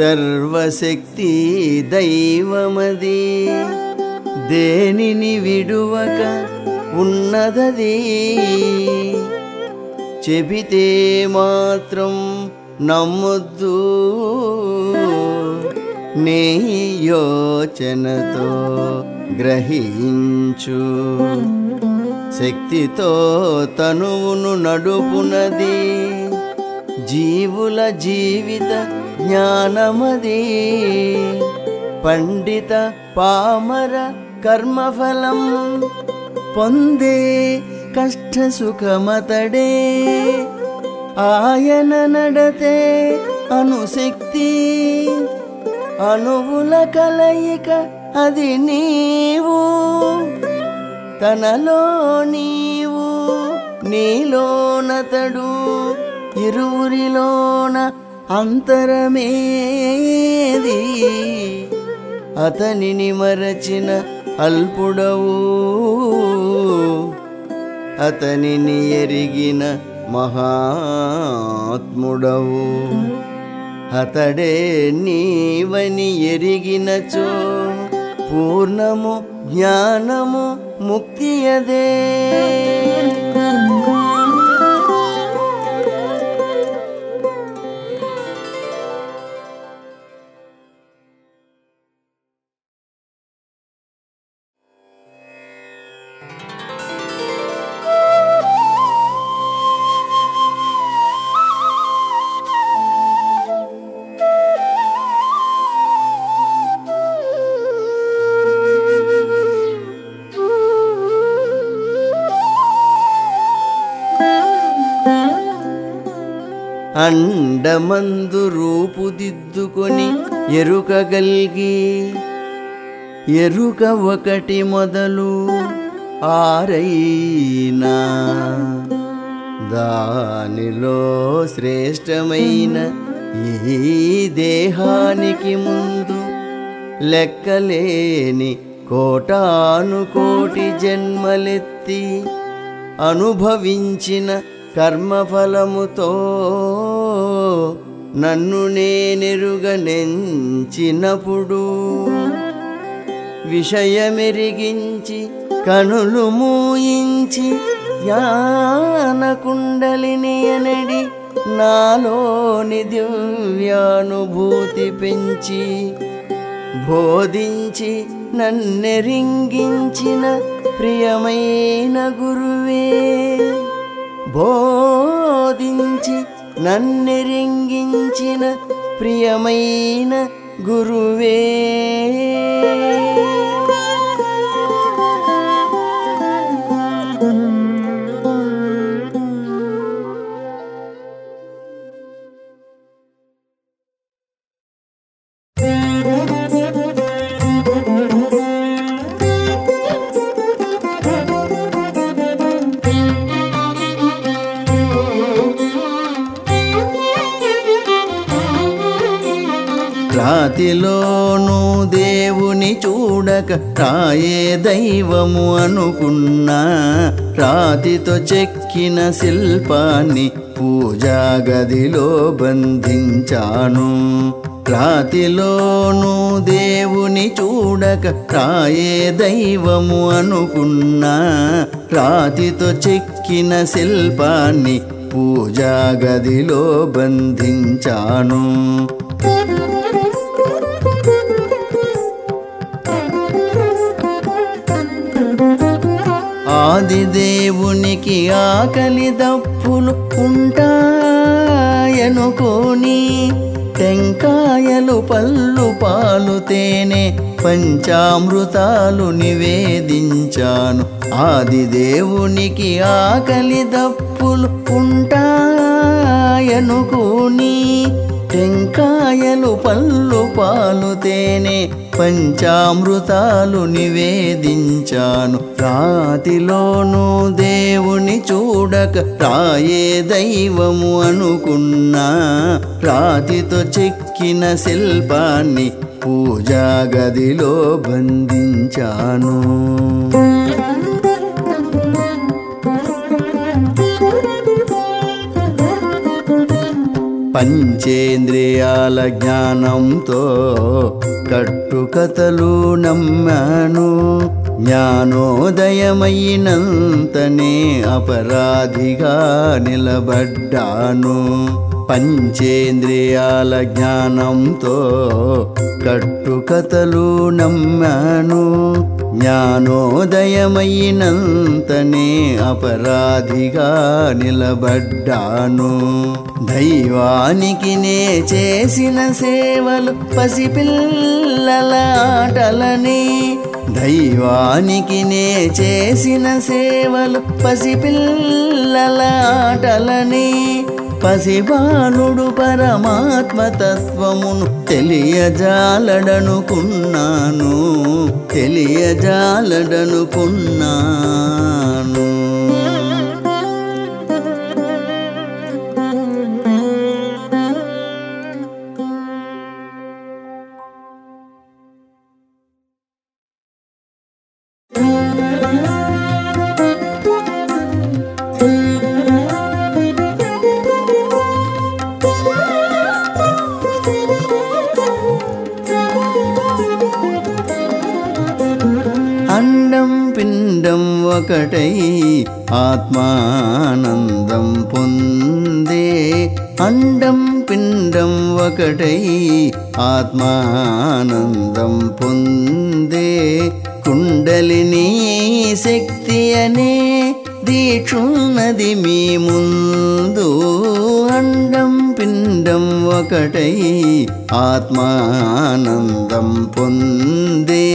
సర్వశక్తి దైవమది దేనిని విడువక ఉన్నదది చెబితే మాత్రం నమ్మొద్దు నీ యోచనతో గ్రహించు శక్తితో తనువును నడుపునది జీవుల జీవిత జ్ఞానమది పండిత పామర కర్మఫలం పొందే కష్ట సుఖమతడే ఆయన నడతే అనుశక్తి అణువుల కలయిక అది నీవు తనలో నీవు నీలోనతడు ఇరువురిలోన అంతరమేది అతనిని మరచిన అల్పుడవు అతనిని ఎరిగిన మహాత్ముడవు అతడే నీవని ఎరిగినచో పూర్ణము జ్ఞానము ముక్తియదే అండమందు రూపుదిద్దుకొని ఎరుకగల్గి ఎరుక ఒకటి మొదలు ఆరైనా దానిలో శ్రేష్టమైన ఈ దేహానికి ముందు లెక్కలేని కోటానుకోటి జన్మలెత్తి అనుభవించిన కర్మఫలముతో నన్ను నేనెరుగనెంచినప్పుడు విషయమెరిగించి కనులు మూయించి జ్ఞానకుండలిని అనడి నాలోని దివ్యానుభూతి పెంచి బోధించి నన్నెరింగించిన ప్రియమైన గురువే బోధించి నన్నెరింగించిన ప్రియమైన గురువే రాతిలోనూ దేవుని చూడక రాయే దైవము అనుకున్నా రాతితో చెక్కిన శిల్పాన్ని పూజా గదిలో బంధించాను రాతిలోనూ దేవుని చూడక రాయే దైవము అనుకున్నా రాతితో చెక్కిన శిల్పాన్ని పూజా గదిలో బంధించాను ఆదిదేవునికి ఆకలి దప్పులు ఉంటాయనుకోని టెంకాయలు పళ్ళు పాలు తేనె పంచామృతాలు నివేదించాను ఆదిదేవునికి ఆకలి దప్పులు ఉంటాయనుకోని టెంకాయలు పళ్ళు పాలు తేనె పంచామృతాలు నివేదించాను. రాతిలోనూ దేవుని చూడక రాయే దైవము అనుకున్నా. రాతితో చెక్కిన శిల్పాన్ని పూజా గదిలో బంధించాను. పంచేంద్రియాల జ్ఞానంతో కట్టుకథలు నమ్మాను. జ్ఞానోదయమైనంతనే అపరాధిగా నిలబడ్డాను. పంచేంద్రియాల జ్ఞానంతో కట్టుకథలు నమ్మాను. జ్ఞానోదయమైనంతనే అపరాధిగా నిలబడ్డాను. దైవానికి నే చేసిన సేవలు పసిపిల్లల ఆటలని. దైవానికి నే చేసిన సేవలు పసిపిల్లల ఆటలని. పసిబాలుడు పరమాత్మతత్వమును తెలియజాలడనుకున్నాను. తెలియజాలడనుకున్నాను. అండం పిండం ఒకటై ఆత్మానందం పొందే. అండం పిండం ఒకటై ఆత్మానందం పొందే. కుండలిని శక్తి అనే దీక్షున్నది మీ ముందు. అండం పిండం ఒకటై ఆత్మానందం పొందే.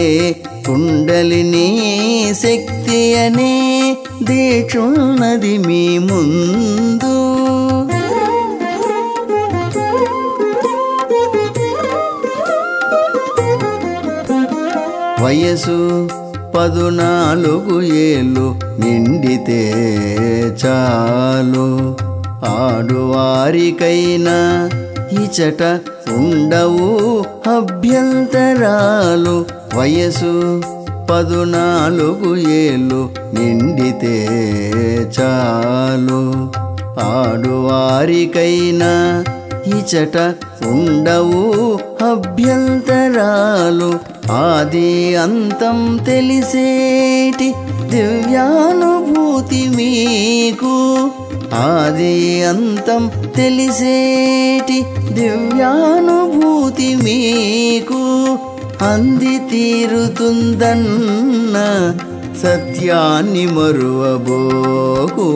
కుండలిని శక్తి అనే దీక్షున్నది మీ ముందు. వయసు 14 ఏళ్ళు నిండితే చాలు. ఆడువారికైనా ఇచట ఉండవు అభ్యంతరాలు. వయసు 14 ఏళ్ళు నిండితే చాలు. ఆడువారికైనా ఇచట ఉండవు అభ్యంతరాలు. ఆది అంతం తెలిసేటి దివ్యానుభూతి మీకు. ఆది అంతం తెలిసేటి దివ్యానుభూతి మీకు. అంది తీరుతుందన్న సత్యాన్ని మరువబోకు.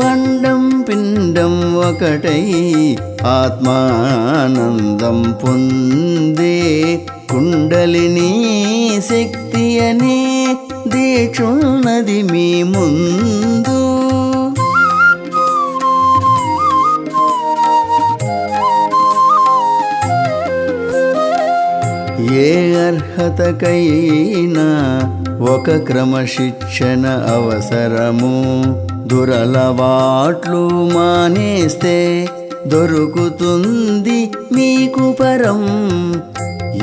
అండం పిండం ఒకటై ఆత్మానందం పొందే. కుండలిని శక్తి అనే దీక్షున్నది మీ ముందు. ఏ అర్హతకైనా ఒక క్రమశిక్షణ అవసరము. దురలవాట్లు మానేస్తే దొరుకుతుంది మీకు పరం.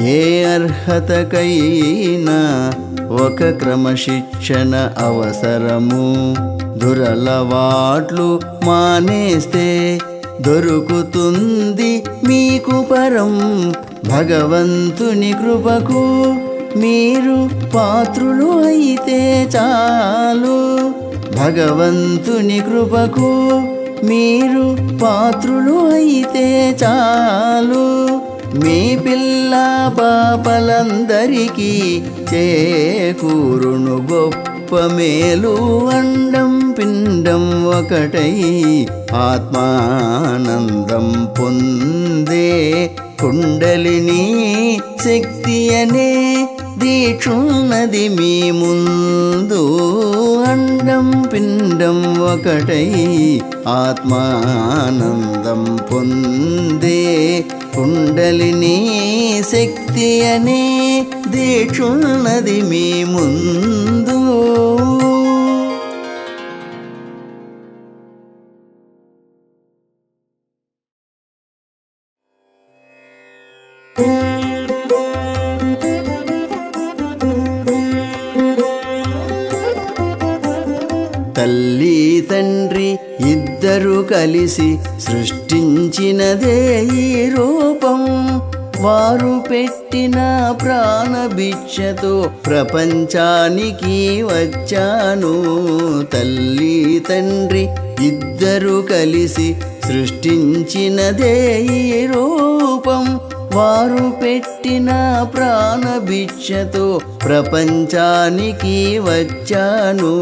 ఏ అర్హతకైనా ఒక క్రమశిక్షణ అవసరము. దురలవాట్లు మానేస్తే దొరుకుతుంది మీకు పరం. భగవంతుని కృపకు మీరు పాత్రులు అయితే చాలు. భగవంతుని కృపకు మీరు పాత్రులు అయితే చాలు. మీ పిల్ల పాపలందరికీ చేకూరును గొప్ప మేలు. అండం పిండం ఒకటై ఆత్మానందం పొందే. కుండలిని శక్తి అనే దీక్షున్నది మీ ముందు. అండం పిండం ఒకటై ఆత్మానందం పొందే. కుండలిని శక్తి అనే దీక్షున్నది మీ ముందు. తల్లి తండ్రి ఇద్దరు కలిసి సృష్టించినదే ఈ రూపం. వారు పెట్టిన ప్రాణభిక్షతో ప్రపంచానికి వచ్చాను. తల్లి తండ్రి ఇద్దరు కలిసి సృష్టించినదే ఈ రూపం. వారు పెట్టిన ప్రాణభిక్షతో ప్రపంచానికి వచ్చాను.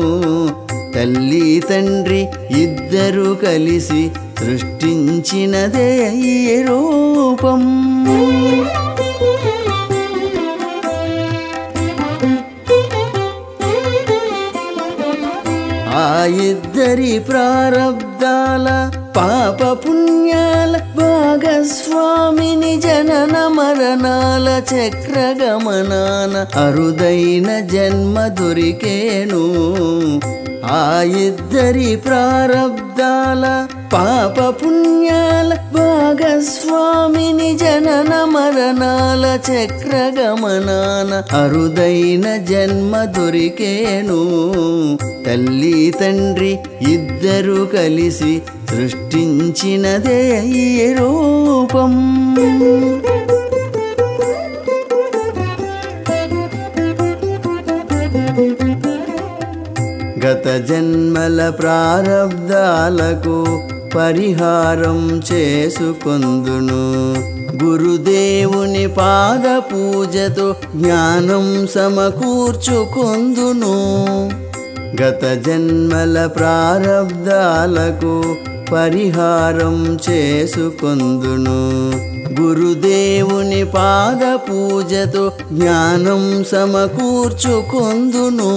తల్లి తండ్రి ఇద్దరు కలిసి సృష్టించినదే ఈ రూపం. ఆ ఇద్దరి ప్రారబ్ధాల పాప పుణ్యాల భాగస్వామిని జనన మరణాల చక్రగమనాన అరుదైన జన్మ దొరికేను. ఆ ఇద్దరి ప్రారబ్ధాల పాప పుణ్యాల భాగస్వామిని జనన మరణాల చక్రగమనాన అరుదైన జన్మ దొరికేను. తల్లి తండ్రి ఇద్దరు కలిసి సృష్టించినదే ఈ రూపం. గత జన్మల ప్రారబ్ధాలకు పరిహారం చేసుకొందును. గురుదేవుని పాద పూజతో జ్ఞానం సమకూర్చుకొందును. గత జన్మల ప్రారబ్ధాలకు పరిహారం చేసుకొందును. గురుదేవుని పాద పూజతో జ్ఞానం సమకూర్చుకొందును.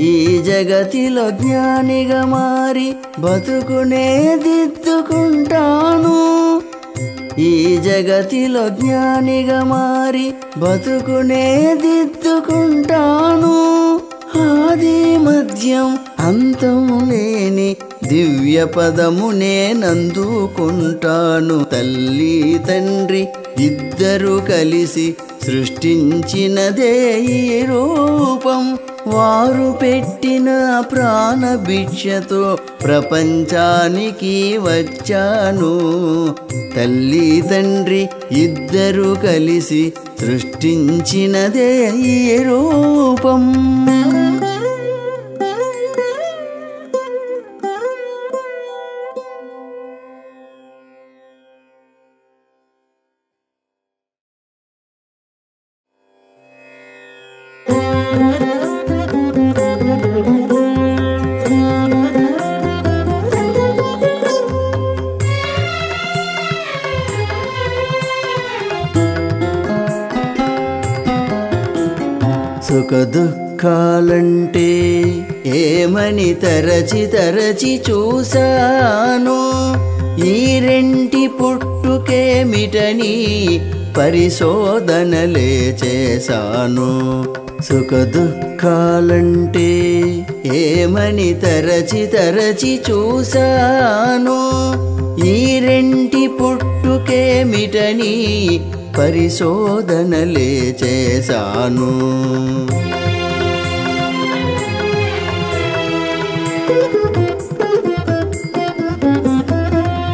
ఈ జగతిలో జ్ఞానిగా మారి బతుకునే దిద్దుకుంటాను. ఈ జగతిలో జ్ఞానిగా మారి బతుకునే దిద్దుకుంటాను. ఆది మధ్యం అంతం లేని దివ్య పదము నేనందుకుంటాను. తల్లి తండ్రి ఇద్దరు కలిసి సృష్టించినదే ఈ రూపం. వారు పెట్టిన ప్రాణభిక్షతో ప్రపంచానికి వచ్చాను. తల్లి తండ్రి ఇద్దరు కలిసి సృష్టించినదే ఈ రూపం. సుఖ దుఃఖాలంటే ఏమని తరచి తరచి చూశాను. ఈ రెంటి పుట్టుకేమిటని పరిశోధనలే చేశాను. సుఖ దుఃఖాలంటే ఏమని తరచి తరచి చూశాను. ఈ రెంటి పుట్టుకేమిటని పరిశోధనలే చేశాను.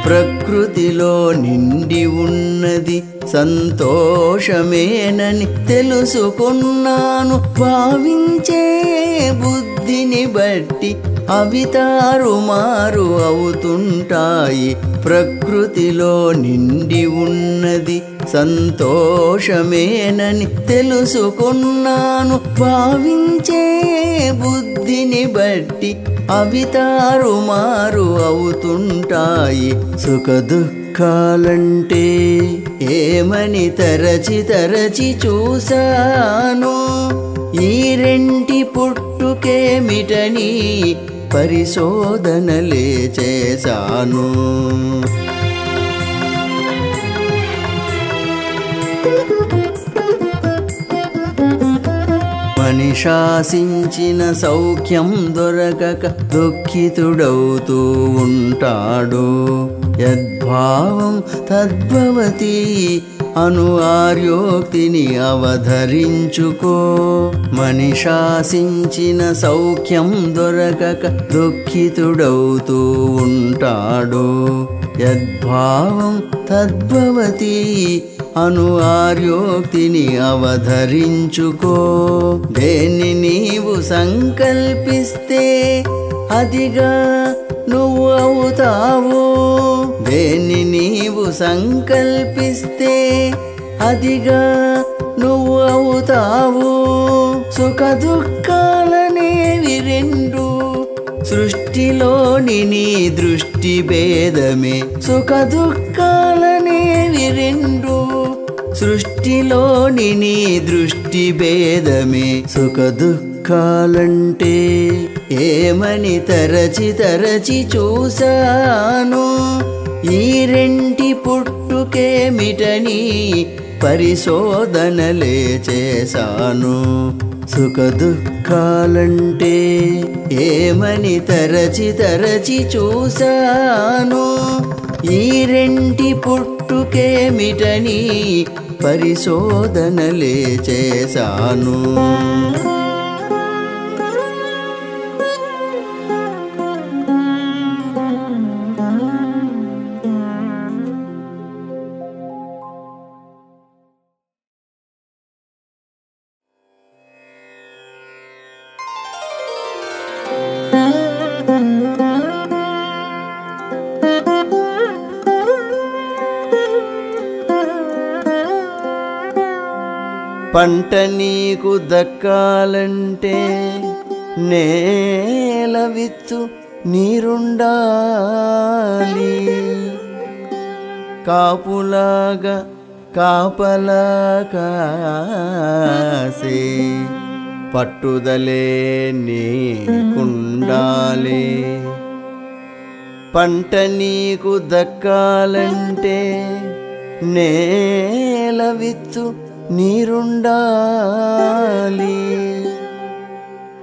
ప్రకృతిలో నిండి ఉన్నది సంతోషమేనని తెలుసుకున్నాను. భావించే బుద్ధిని బట్టి అవి తారుమారు అవుతుంటాయి. ప్రకృతిలో నిండి ఉన్నది సంతోషమేనని తెలుసుకున్నాను. భావించే బుద్ధిని బట్టి అవి తారుమారు అవుతుంటాయి. సుఖ దుఃఖాలంటే ఏమని తరచి తరచి చూశాను. ఈ రెంటి పుట్టుకేమిటని పరిశోధనలే చేశాను. మనిషాశించిన సౌఖ్యం దొరకక దుఃఖితుడవుతూ ఉంటాడు. యద్భావం తద్భవతి అను ఆర్యోక్తిని అవధరించుకో. మనిషాశించిన సౌఖ్యం దొరకక దుఃఖితుడవుతూ ఉంటాడు. యద్భావం తద్భవతి అను ఆర్యోక్తిని అవధరించుకో. దేన్ని నీవు సంకల్పిస్తే అదిగా నువ్వు అవుతావు. దేన్ని నీవు సంకల్పిస్తే అదిగా నువ్వు అవుతావు. సుఖ దుఃఖాలనేవి రెండు సృష్టిలోని నీ దృష్టి భేదమే. సుఖ దుఃఖాలనేవి రెండు సృష్టిలోని నీ దృష్టి భేదమే. సుఖ దుఃఖాలంటే ఏమని తరచి తరచి చూశాను. ఈ రెంటి పుట్టుకేమిటని పరిశోధనలే చేశాను. సుఖ దుఃఖాలంటే ఏమని తరచి తరచి చూశాను. ఈ రెంటి పుట్టుకేమిటని పరిశోధనలే చేశాను. పంట నీకు దక్కాలంటే నేల విత్తు నీరుండాలి. కాపులాగా కాపలా కాసే పట్టుదలే నీకుండాలి. పంట నీకు దక్కాలంటే నేల విత్తు నీరుండాలి.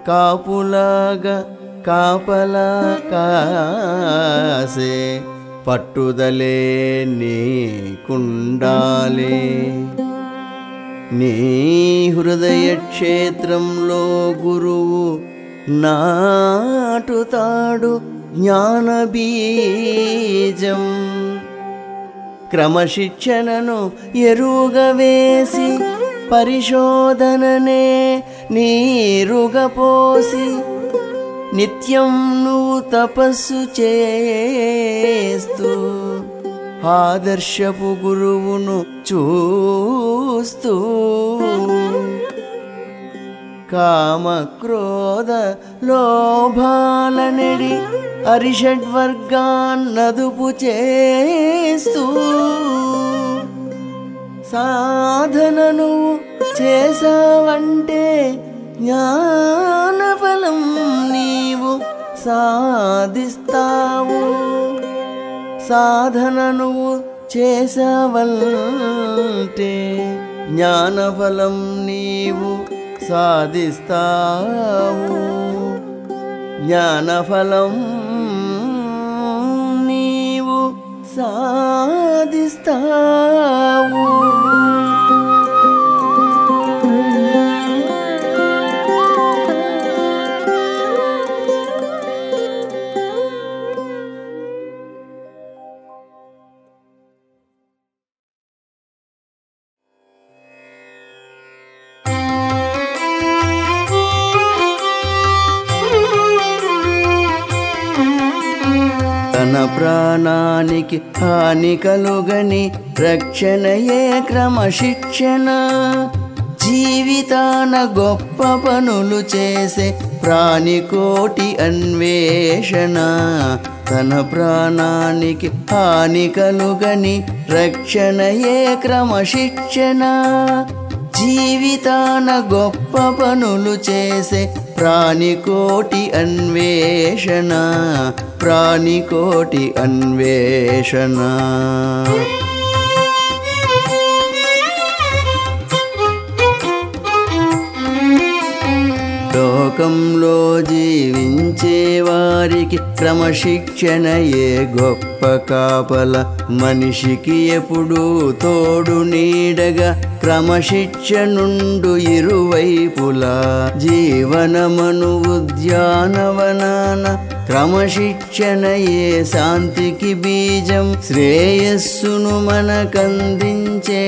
కాపులాగా కాపలా కాసే పట్టుదలే నీకుండాలి. నీ హృదయ క్షేత్రంలో గురువు నాటుతాడు జ్ఞానబీజం. క్రమశిక్షణను ఎరువుగా వేసి పరిశోధననే నీరుగా పోసి నిత్యం నువ్వు తపస్సు చేస్తూ ఆదర్శపు గురువును చూస్తూ కామ క్రోధ లోభాలనెడి అరిషడ్వర్గాన్నదుపు చేస్తూ సాధనను చేసావంటే జ్ఞానఫలం నీవు సాధిస్తావు. సాధనను చేసావంటే జ్ఞానఫలం నీవు సాధిస్తావు. జ్ఞానఫలం నీవు సాధిస్తావు. తన ప్రాణానికి హాని కలుగని రక్షణయే క్రమశిక్షణ. జీవితాన గొప్ప పనులు చేసే ప్రాణికోటి అన్వేషణ. తన ప్రాణానికి హాని కలుగని రక్షణయే క్రమశిక్షణ. జీవితాన గొప్ప పనులు చేసే ప్రాణికోటి అన్వేషణ. ప్రాణికోటి అన్వేషణ. లోకంలో జీవించే వారికి క్రమశిక్షణయే గొప్ప కాపల. మనిషికి ఎప్పుడూ తోడు నీడగా క్రమశిక్షణుండు ఇరువైపులా. జీవనమను ఉద్యానవనాన క్రమశిక్షణయే శాంతికి బీజం. శ్రేయస్సును మనకందించే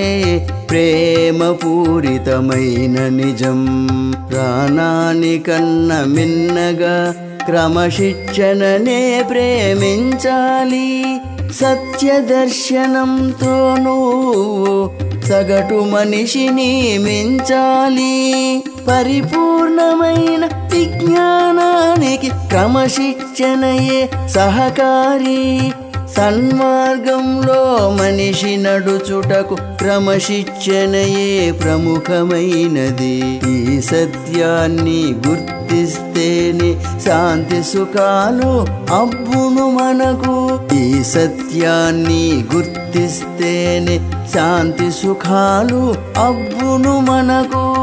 ప్రేమపూరితమైన నిజం. ప్రాణానికన్న మిన్నగా క్రమశిక్షణనే ప్రేమించాలి. సత్యదర్శనంతో నువ్వు సగటు మనిషిని మించాలి. పరిపూర్ణమైన విజ్ఞానానికి క్రమశిక్షణయే సహకారి. సన్మార్గంలో మనిషి నడుచుటకు క్రమశిక్షణయే ప్రముఖమైనది. ఈ సత్యాన్ని గుర్తిస్తేనే శాంతి సుఖాలు అబ్బును మనకు. ఈ సత్యాన్ని గుర్తిస్తేనే శాంతి సుఖాలు అబ్బును మనకు.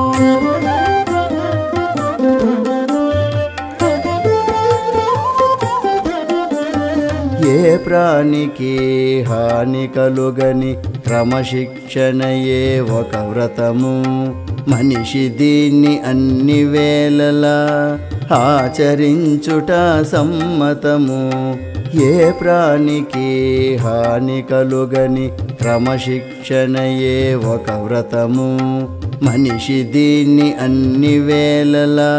ఏ ప్రాణికి హాని కలుగని క్రమశిక్షణయే ఒక వ్రతము. మనిషి దీన్ని అన్ని వేళలా ఆచరించుట సమ్మతము. ఏ ప్రాణికి హాని కలుగని క్రమశిక్షణయే ఒక వ్రతము. మనిషి దీన్ని అన్ని వేళలా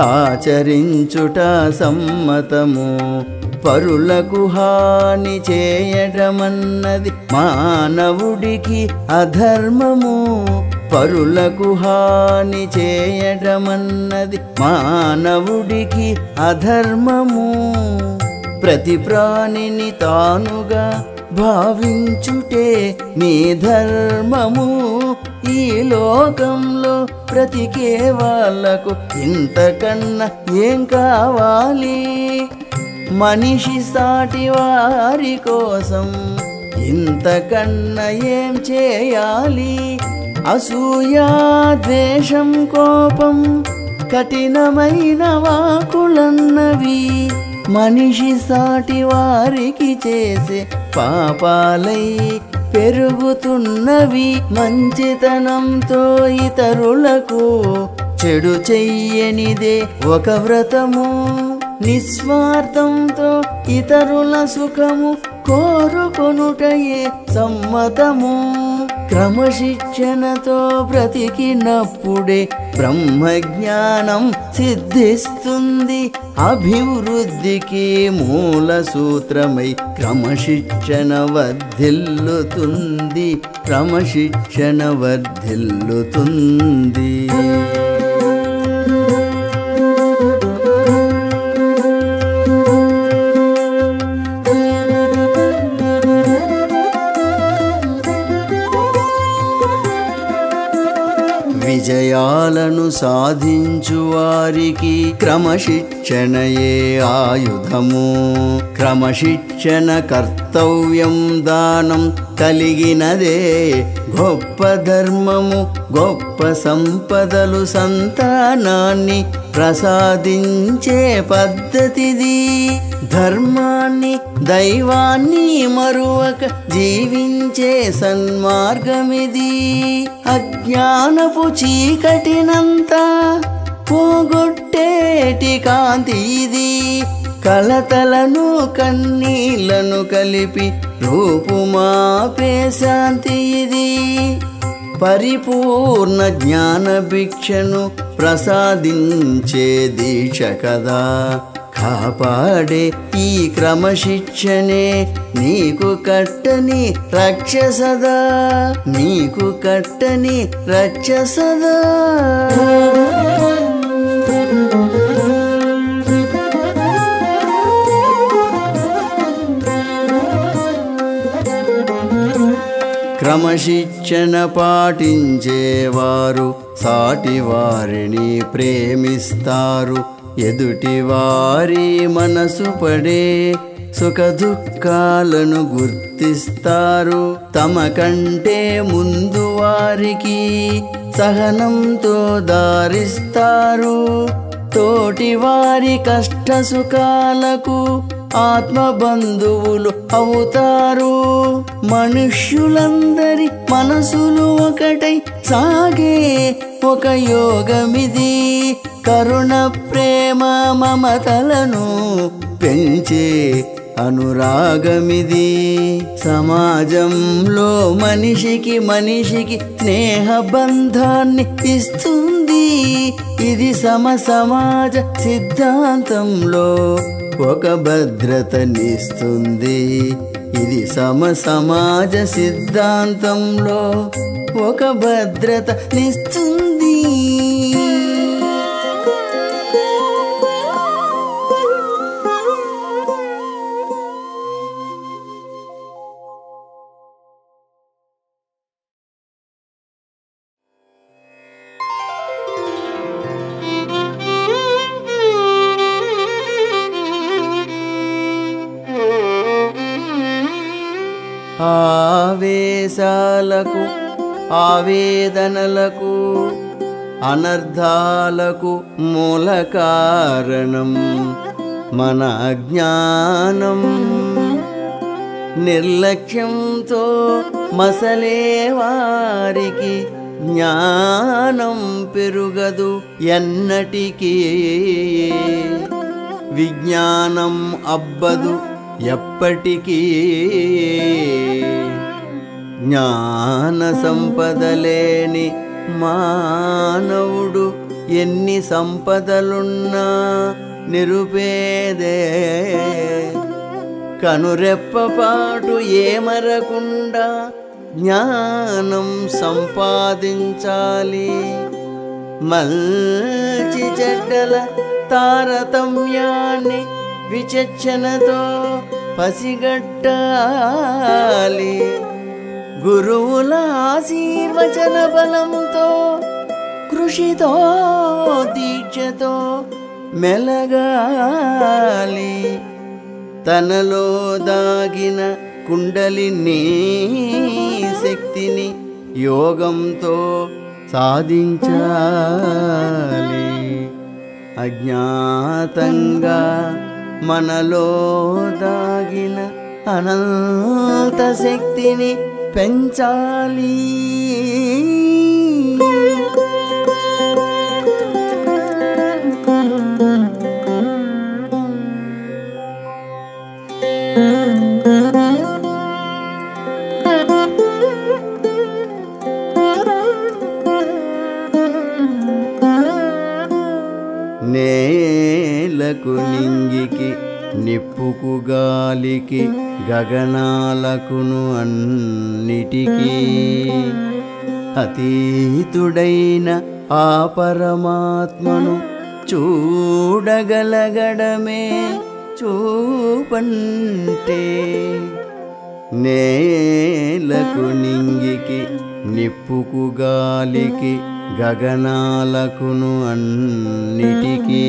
ఆచరించుట సమ్మతము. పరులకు హాని చేయడమన్నది మానవుడికి అధర్మము. పరులకు హాని చేయడమన్నది మానవుడికి అధర్మము. ప్రతి ప్రాణిని తానుగా భావించుటే నీ ధర్మము. ఈ లోకంలో బ్రతికే వాళ్ళకు ఇంతకన్నా ఏం కావాలి? మనిషి సాటి వారి కోసం ఇంతకన్నా ఏం చేయాలి? అసూయా ద్వేషం కోపం కఠినమైన వాకులన్నవి మనిషి సాటి వారికి చేసే పాపాలై పెరుగుతున్నవి. మంచితనంతో ఇతరులకు చెడు చెయ్యనిదే ఒక వ్రతము. నిస్వార్థంతో ఇతరుల సుఖము కోరుకొనుటయే సమ్మతము. క్రమశిక్షణతో బ్రతికినప్పుడే బ్రహ్మజ్ఞానం సిద్ధిస్తుంది. అభివృద్ధికి మూల సూత్రమై క్రమశిక్షణ వర్ధిల్లుతుంది. క్రమశిక్షణ వర్ధిల్లుతుంది. విజయాలను సాధించు వారికి క్రమశిక్షణయే ఆయుధము. క్రమశిక్షణ కర్తవ్యం దానం కలిగినదే గొప్ప ధర్మము. గొప్ప సంపదలు సంతానాన్ని ప్రసాదించే పద్ధతిది. ధర్మాన్ని దైవాన్ని మరువక జీవించే సన్మార్గమిది. అజ్ఞానపు చీకటినంతా పోగొట్టేటి కాంతి ఇది. కలతలను కన్నీళ్లను కలిపి రూపుమాపే శాంతి ఇది. పరిపూర్ణ జ్ఞాన భిక్షను ప్రసాదించే దీక్ష కదా. కాపాడే ఈ క్రమశిక్షణే నీకు కట్టని రక్ష సదా. నీకు కట్టని రక్ష సదా. క్రమశిక్షణ పాటించేవారు సాటి వారిని ప్రేమిస్తారు. ఎదుటి వారి మనసు పడే సుఖ దుఃఖాలను గుర్తిస్తారు. తమ కంటే ముందు వారికి సహనంతో దారిస్తారు. తోటివారి కష్ట సుఖాలకు ఆత్మబంధువులు అవుతారు. మనుష్యులందరి మనసులు ఒకటై సాగే ఒక యోగమిది. కరుణ ప్రేమ మమతలను పెంచే అనురాగమిది. సమాజంలో మనిషికి స్నేహ బంధాన్ని ఇస్తుంది. ఇది సమాజ సిద్ధాంతంలో ఒక భద్రతనిస్తుంది. ఇది సమాజ సిద్ధాంతంలో ఒక భద్రతనిస్తుంది. ఆవేశాలకు ఆవేదనలకు అనర్థాలకు మూల కారణం మన అజ్ఞానం. నిర్లక్ష్యంతో మసలే వారికి జ్ఞానం పెరుగదు ఎన్నటికీ. విజ్ఞానం అబ్బదు ఎప్పటికీ. జ్ఞాన సంపద లేని మానవుడు ఎన్ని సంపదలున్నా నిరుపేదే. కనురెప్పపాటు ఏమరకుండా జ్ఞానం సంపాదించాలి. మంచి చెడ్డల తారతమ్యాన్ని విచక్షణతో పసిగట్టాలి. గురువుల ఆశీర్వచన బలంతో కృషితో దీక్షతో మెలగాలి. తనలో దాగిన కుండలిని శక్తిని యోగంతో సాధించాలి. అజ్ఞాతంగా మనలో దాగిన అనంత శక్తిని పెంచాలి. నేలకు నింగికి నిప్పుకు గాలికి గగనాలకును అన్నిటికీ అతీతుడైన ఆ పరమాత్మను చూడగలగడమే చూపంటే. నేలకు నింగికి నిప్పుకు గాలికి గగనాలకును అన్నిటికీ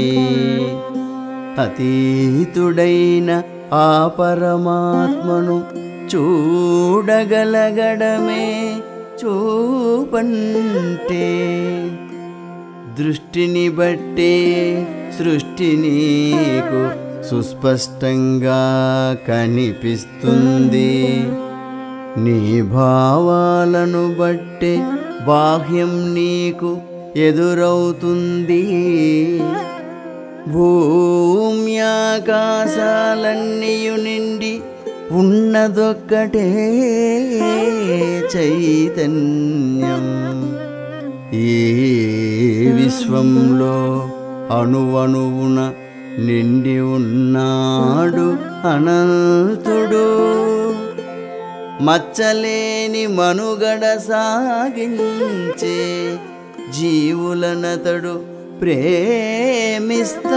అతీతుడైన ఆ పరమాత్మను చూడగలగడమే చూపంటే. దృష్టిని బట్టే సృష్టి నీకు సుస్పష్టంగా కనిపిస్తుంది. నీ భావాలను బట్టే బాహ్యం నీకు ఎదురవుతుంది. భూమ్యాకాశాలన్నీయు నిండి ఉన్నదొక్కటే చైతన్యం. ఈ విశ్వంలో అణువణువున నిండి ఉన్నాడు అనంతుడు. మచ్చలేని మనుగడ సాగించే జీవులనతడు ప్రేమిస్తాడు.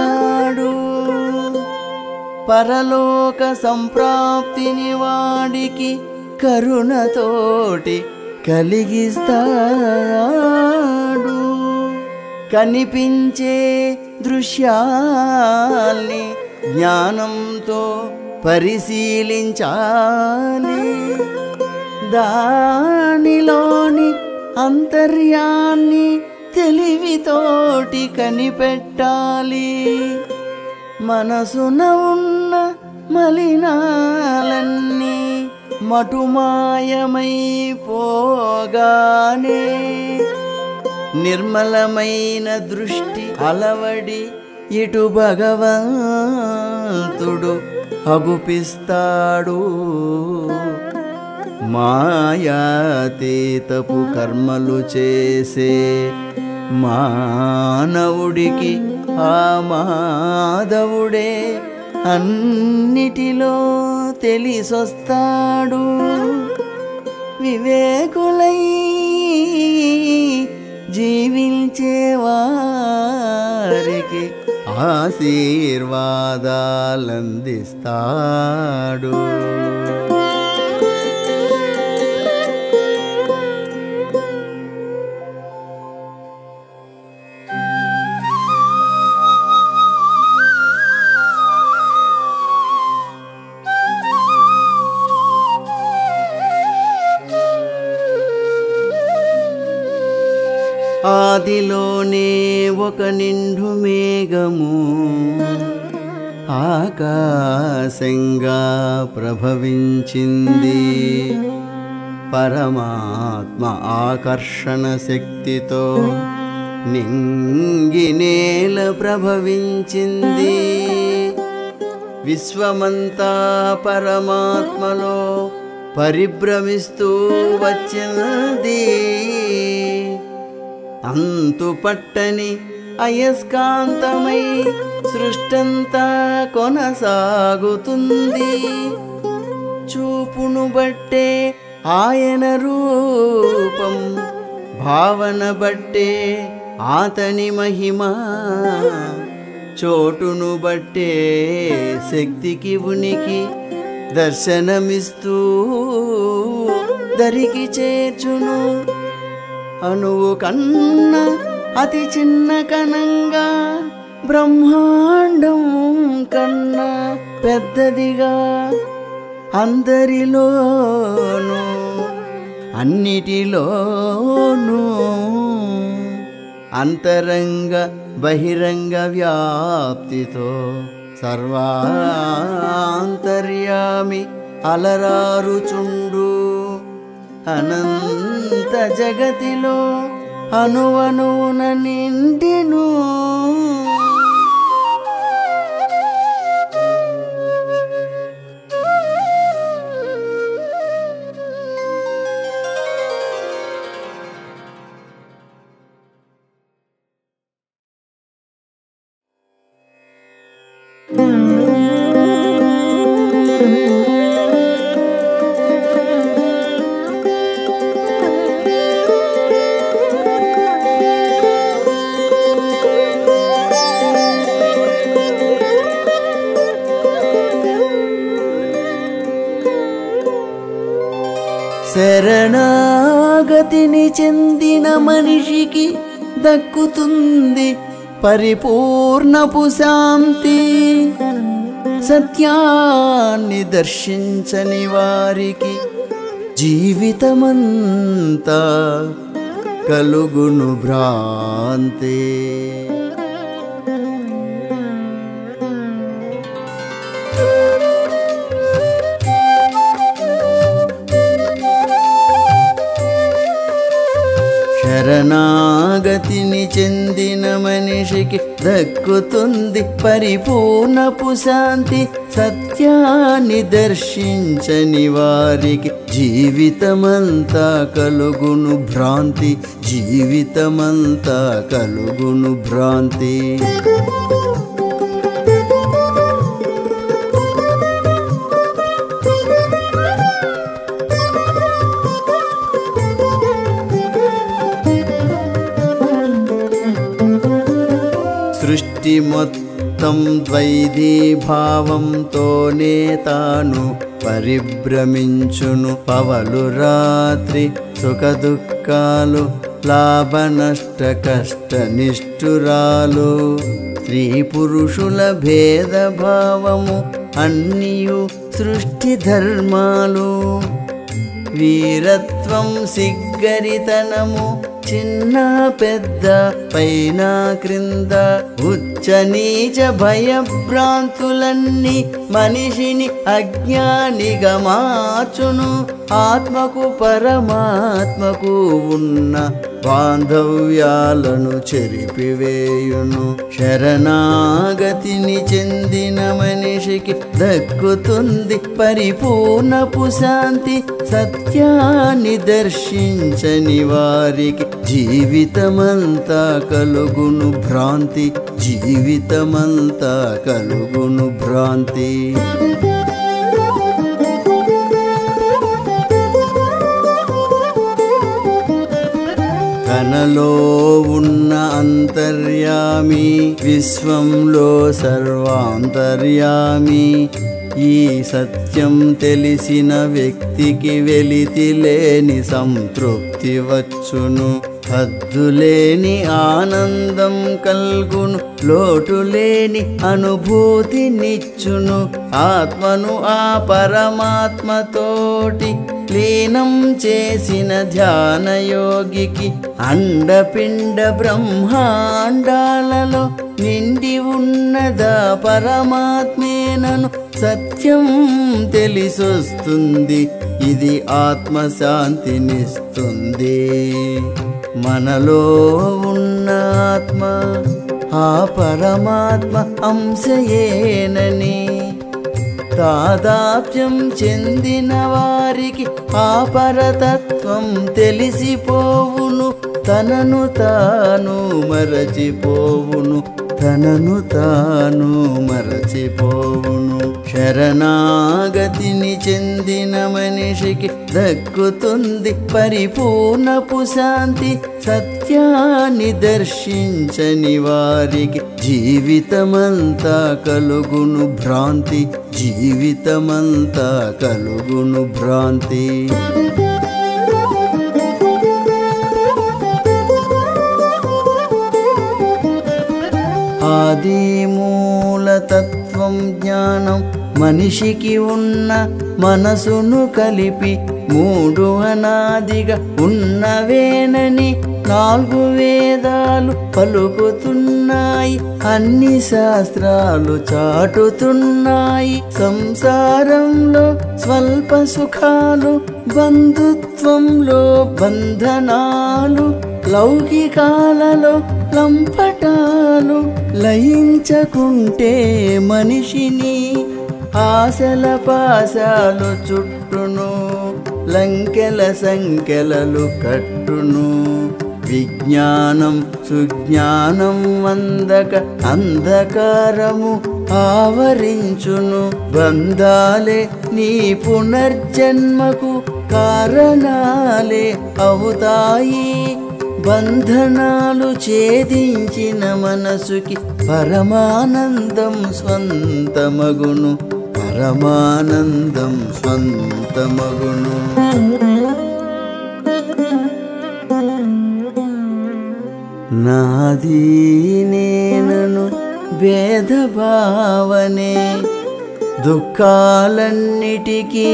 పరలోక సంప్రాప్తిని వాడికి కరుణతోటి కలిగిస్తాడు. కనిపించే దృశ్యాల్ని జ్ఞానంతో పరిశీలించాలి. దానిలోని అంతర్యాన్ని తెలివితోటి కనిపెట్టాలి. మనసున ఉన్న మలినాలన్నీ మటుమాయమైపోగానే నిర్మలమైన దృష్టి అలవడి ఇటు భగవంతుడు అగుపిస్తాడు. మాయాతీతపు కర్మలు చేసే మానవుడికి ఆ మాధవుడే అన్నిటిలో తెలిసొస్తాడు. వివేకులై జీవించేవారికి ఆశీర్వాదాలందిస్తాడు. ఆదిలోనే ఒక నిండు మేఘము ఆకాశంగా ప్రభవించింది. పరమాత్మ ఆకర్షణ శక్తితో నింగి నేల ప్రభవించింది. విశ్వమంతా పరమాత్మలో పరిభ్రమిస్తూ వచ్చినది. అంతుపట్టని అయస్కాంతమై సృష్టంతా కొనసాగుతుంది. చూపును బట్టే ఆయన రూపం, భావన బట్టే ఆతని మహిమ, చోటును బట్టే శక్తికి ఉనికి దర్శనమిస్తూ దరికి చేర్చును. అణువు కన్నా అతి చిన్న కణంగా, బ్రహ్మాండం కన్నా పెద్దదిగా, అందరిలోనూ అన్నిటిలోనూ అంతరంగ బహిరంగ వ్యాప్తితో సర్వాంతర్యామి అలరారుచుండు. అనంత జగతిలో అణువణువున నిండెను. శరణాగతిని చెందిన మనిషికి దక్కుతుంది పరిపూర్ణపు శాంతి. సత్యాన్ని దర్శించని వారికి జీవితమంతా కలుగును భ్రాంతి. శరణాగతిని చెందిన మనిషికి దక్కుతుంది పరిపూర్ణపు శాంతి. సత్యాన్ని దర్శించని వారికి జీవితమంతా కలుగును భ్రాంతి. జీవితమంతా కలుగును భ్రాంతి. సృష్టి మొత్తం ద్వైధీభావంతోనే తాను పరిభ్రమించును. పవలు రాత్రి సుఖ దుఃఖాలు, లాభ నష్ట కష్ట నిష్ఠురాలు, స్త్రీ పురుషుల భేదభావము అన్నియు సృష్టి ధర్మాలు. వీరత్వం సిగ్గరితనము చిన్న పెద్ద పైన క్రింద ఉచ్చ నీచ భయభ్రాంతులన్నీ మనిషిని అజ్ఞానిగా మార్చును. ఆత్మకు పరమాత్మకు ఉన్న బాంధవ్యాలను చెరిపివేయును. శరణాగతిని చెందిన మనిషికి దక్కుతుంది పరిపూర్ణపు శాంతి. సత్యాన్ని దర్శించని వారికి జీవితమంతా కలుగును భ్రాంతి. జీవితమంతా కలుగును భ్రాంతి. తనలో ఉన్న అంతర్యామి విశ్వంలో సర్వాంతర్యామి. ఈ సత్యం తెలిసిన వ్యక్తికి వెలితిలేని సంతృప్తి వచ్చును. హద్దులేని ఆనందం కల్గును. లోటులేని అనుభూతినిచ్చును. ఆత్మను ఆ పరమాత్మతోటి లీనం చేసిన ధ్యానయోగికి అండపిండ బ్రహ్మాండాలలో నిండి ఉన్నదా పరమాత్మేనను సత్యం తెలిసొస్తుంది. ఇది ఆత్మశాంతినిస్తుంది. మనలో ఉన్న ఆత్మ ఆ పరమాత్మ అంశయేనని తాదాప్యం చెందిన వారికి ఆ పరతత్వం తెలిసిపోవును. తనను తాను మరచిపోవును. తనను తాను మరచిపోవును. శరణాగతిని చెందిన మనిషికి దక్కుతుంది పరిపూర్ణపు శాంతి. సత్యాన్ని దర్శించని వారికి జీవితమంతా కలుగును భ్రాంతి. జీవితమంతా కలుగును భ్రాంతి. ఆది మూలతత్వం జ్ఞానం మనిషికి ఉన్న మనసును కలిపి మూడు అనాదిగా ఉన్నవేనని 4 వేదాలు పలుకుతున్నాయి. అన్ని శాస్త్రాలు చాటుతున్నాయి. సంసారంలో స్వల్ప సుఖాలు, బంధుత్వంలో బంధనాలు, లౌకికాలలో లంపటాలు లయించకుంటే మనిషిని ఆశల పాశాలు చుట్టును. లంకెల సంకెలలు కట్టును. విజ్ఞానం సుజ్ఞానం అందక అంధకారము ఆవరించును. బంధాలే నీ పునర్జన్మకు కారణాలే అవుతాయి. బంధనాలు ఛేదించిన మనసుకి పరమానందం స్వంతమగును. పరమానందం స్వంతమగును. నాది నేనను భేదభావనే దుఃఖాలన్నిటికీ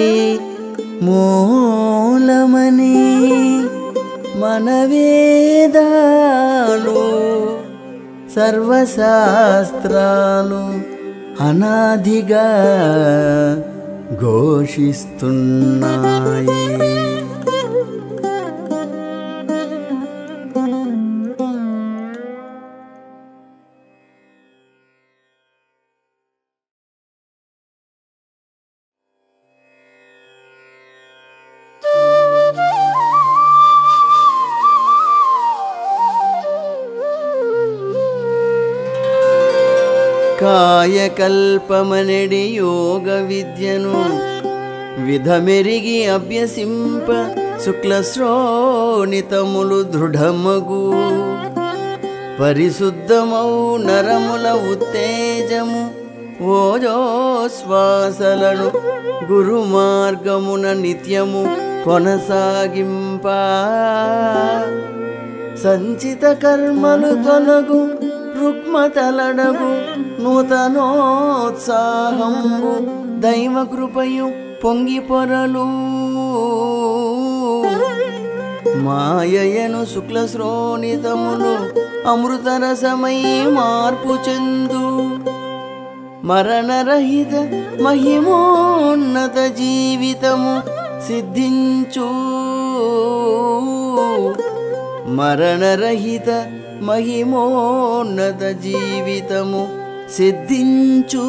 మూలమని మన వేదాలు సర్వశాస్త్రాలు అనాదిగా ఘోషిస్తున్నాయి. కాయకల్పమనెడి యోగ విద్యను విధమెరిగి అభ్యసింప శుక్లశ్రోణితములు దృఢమగు. పరిశుద్ధమౌ నరముల ఉత్తేజము ఓజోశ్వాసలను గురు మార్గమున నిత్యము కొనసాగింప. సంచిత కర్మలు తొలగు రుక్మతలడగు నూతనోత్సాహంబు దైవ కృపయు పొంగి పొరలు. మాయయను శుక్లశ్రోణితములు అమృతరసమై మార్పు చెందు మరణరహిత మహిమోన్నత జీవితము సిద్ధించు మరణరహిత మహిమోన్నత జీవితము సిద్ధించు